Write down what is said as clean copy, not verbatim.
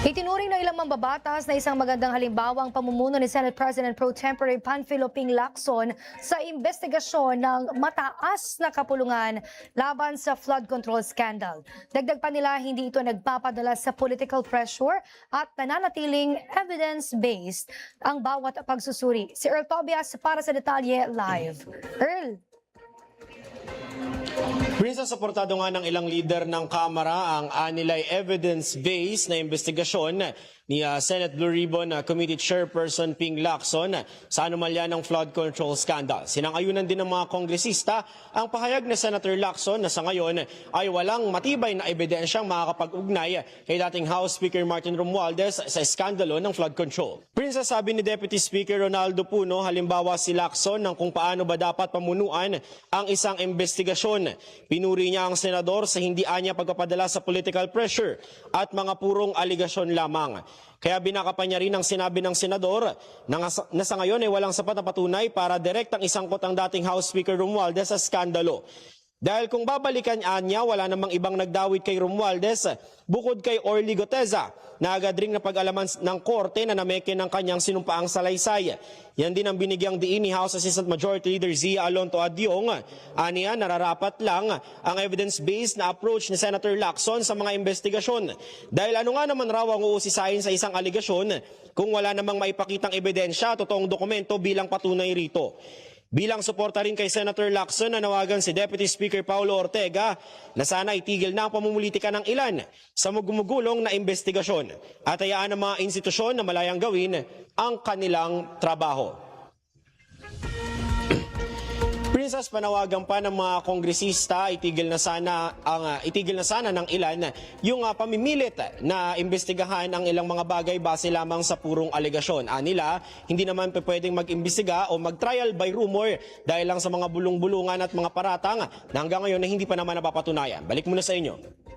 Itinuring ng ilang mambabatas na isang magandang halimbawa ang pamumuno ni Senate President Pro Tempore Panfilo Ping Lacson sa investigasyon ng mataas na kapulungan laban sa flood control scandal. Dagdag pa nila, hindi ito nagpapadala sa political pressure at nananatiling evidence-based ang bawat pagsusuri. Si Earl Tobias para sa detalye live. Earl. Princess, suportado nga ng ilang leader ng Kamara ang anilay evidence-based na investigasyon ni Senate Blue Ribbon Committee Chairperson Ping Lacson sa anomalya ng flood control scandal. Sinangayunan din ng mga kongresista ang pahayag ni Senator Lacson na sa ngayon ay walang matibay na ebidensyang makakapag-ugnay kay dating House Speaker Martin Romualdez sa iskandalo ng flood control. Princess, sabi ni Deputy Speaker Ronaldo Puno, halimbawa si Lacson ng kung paano ba dapat pamunuan ang isang investigasyon. Pinuri niya ang senador sa hindi anya pagpapadala sa political pressure at mga purong aligasyon lamang. Kaya binaka pa niya rin ang sinabi ng senador na sa ngayon ay walang sapat na patunay para direktang isangkot ang dating House Speaker Romualdez sa skandalo. Dahil kung babalikan niya, wala namang ibang nagdawit kay Romualdez bukod kay Orly Goteza na agad ring napag-alaman ng korte na nameke ng kanyang sinumpaang salaysay. Yan din ang binigyang diin ni House Assistant Majority Leader Zia Alonto Adyong. Aniya, nararapat lang ang evidence-based na approach ni Senator Lacson sa mga investigasyon. Dahil ano nga naman raw ang uusisahin sa isang aligasyon kung wala namang maipakitang ebidensya, totoong dokumento bilang patunay rito. Bilang suporta rin kay Senator Lacson, nanawagan si Deputy Speaker Paulo Ortega na sana itigil na ang pamumulitika ng ilan sa gumugulong na investigasyon at hayaan ng mga institusyon na malayang gawin ang kanilang trabaho. Princess, panawagan pa ng mga kongresista itigil na sana ng ilan yung pamimilit na imbestigahan ang ilang mga bagay base lamang sa purong alegasyon. Anila, hindi naman pwedeng mag-imbestiga o mag-trial by rumor dahil lang sa mga bulong-bulungan at mga paratang na hanggang ngayon na hindi pa naman napapatunayan. Balik muna sa inyo.